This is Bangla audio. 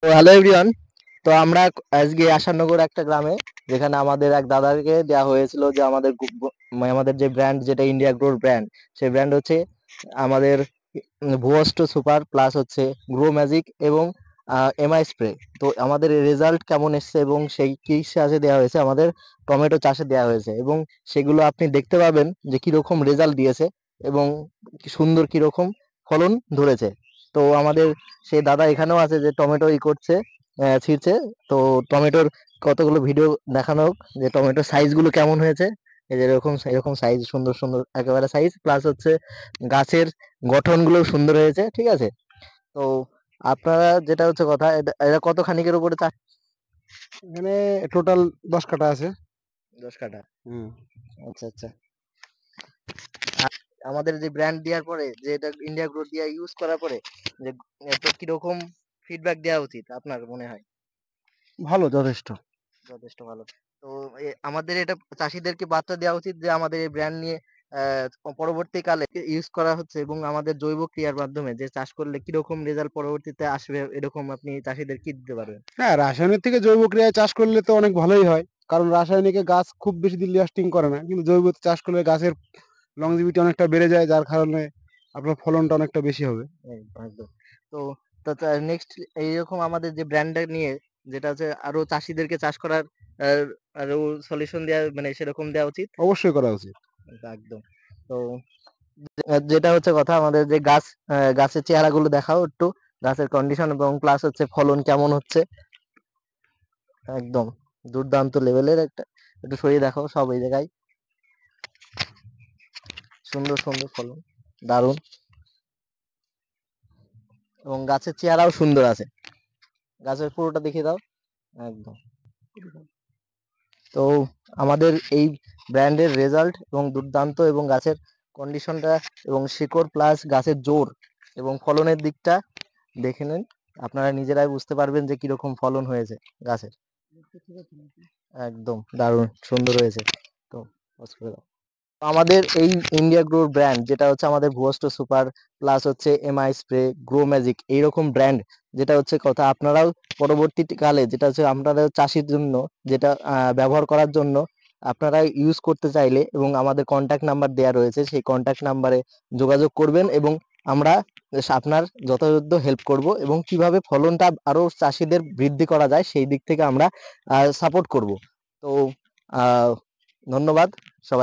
তো হ্যালো এভরিওয়ান। তো আমরা আজকে আশানগর একটা গ্রামে, যেখানে আমাদের এক দাদাকে দেওয়া হয়েছিল যে আমাদের যে ব্র্যান্ড, যেটা ইন্ডিয়া গ্রোর ব্র্যান্ড, সেই ব্র্যান্ড হচ্ছে আমাদের ভুয়স্ট সুপার প্লাস হচ্ছে গ্রো ম্যাজিক এবং এমআই স্প্রে। তো আমাদের রেজাল্ট কেমন এসছে এবং সেই কি চাষে দেওয়া হয়েছে, আমাদের টমেটো চাষে দেওয়া হয়েছে, এবং সেগুলো আপনি দেখতে পাবেন যে কিরকম রেজাল্ট দিয়েছে এবং কি সুন্দর কিরকম ফলন ধরেছে। তো আমাদের সেই দাদা এখানেও আছে যে টমেটো করছে, ছিঁড়ছে। তো টমেটোর কতগুলো ভিডিও দেখানো হোক যে টমেটোর সাইজ গুলো কেমন হয়েছে। এই যে এরকম এরকম সাইজ, সুন্দর সুন্দর একেবারে সাইজ, প্লাস হচ্ছে গাছের গঠন গুলো সুন্দর হয়েছে, ঠিক আছে। তো আপনারা যেটা হচ্ছে কথা, এটা এটা কত খানিকের উপরে চাষ? এখানে টোটাল 10 কাঠা আছে। 10 কাঠা। হুম। আচ্ছা আচ্ছা। আর আমাদের যে ব্র্যান্ড দেওয়ার পরে, যে এটা ইন্ডিয়া গ্রো দিয়া ইউজ করার পরে, যে তো কিরকম ফিডব্যাক দেওয়া উচিত আপনার মনে হয়? ভালো, যথেষ্ট। যথেষ্ট ভালো। তো আমাদের এটা চাষীদেরকে বার্তা দেওয়া উচিত যে আমাদের এই ব্র্যান্ড নিয়ে পরবর্তীকালে ইউজ করা হচ্ছে, এবং আমাদের জৈব ক্রিয়ার মাধ্যমে যে চাষ করলে কিরকম রেজাল্ট পরবর্তীতে আসবে, এরকম আপনি চাষীদের কি দিতে পারবেন? হ্যাঁ, রাসায়নিক থেকে জৈব ক্রিয়ায় চাষ করলে তো অনেক ভালোই হয়। কারণ রাসায়নিকে গাছ খুব বেশি দিন লাস্টিং করে না। কিন্তু জৈবতে চাষ করলে গাছের longevity অনেকটা বেড়ে যায়, যার কারণে আপনার ফলনটা অনেকটা বেশি হবে। একদম একদম। তো নেক্সট এইরকম আমাদের যে ব্র্যান্ডটা নিয়ে, যেটা হচ্ছে আরো চাষীদেরকে চাষ করার আহ, আরো সলিউশন দেওয়া, মানে সেরকম দেওয়া উচিত। অবশ্যই করা উচিত। একদম। তো যেটা হচ্ছে কথা, আমাদের যে গাছ, গাছের চেহারাগুলো দেখাও একটু, গাছের কন্ডিশন এবং প্লাস হচ্ছে ফলন কেমন হচ্ছে। একদম দুর্দান্ত লেভেলের একটা, একটু সরিয়ে দেখাও সব এই জায়গায়, সুন্দর সুন্দর ফলন, দারুণ। এবং গাছের চেহারাও সুন্দর আছে, গাছের পুরোটা দেখিয়ে দাও। একদম। তো আমাদের এই ব্র্যান্ডের রেজাল্ট এবং দুর্দান্ত, এবং গাছের কন্ডিশনটা এবং শিকড় প্লাস গাছের জোর এবং ফলনের দিকটা দেখে নিন, আপনারা নিজেরাই বুঝতে পারবেন যে কিরকম ফলন হয়েছে গাছের। একদম দারুণ সুন্দর হয়েছে। তো pause করে দাও। আমাদের এই ইন্ডিয়া গ্রো ব্র্যান্ড, যেটা হচ্ছে আমাদের ভুয়স্ট সুপার প্লাস হচ্ছে এমআই স্প্রে, গ্রো ম্যাজিক, এইরকম ব্র্যান্ড, যেটা হচ্ছে কথা আপনারাও পরবর্তীকালে, যেটা হচ্ছে আপনাদের চাষির জন্য, যেটা ব্যবহার করার জন্য আপনারা ইউজ করতে চাইলে, এবং আমাদের কন্ট্যাক্ট নাম্বার দেওয়া রয়েছে, সেই কন্ট্যাক্ট নাম্বারে যোগাযোগ করবেন, এবং আমরা আপনার যথাযথ হেল্প করব, এবং কিভাবে ফলনটা আরো চাষিদের বৃদ্ধি করা যায় সেই দিক থেকে আমরা সাপোর্ট করব। তো আহ ধন্যবাদ সবাই।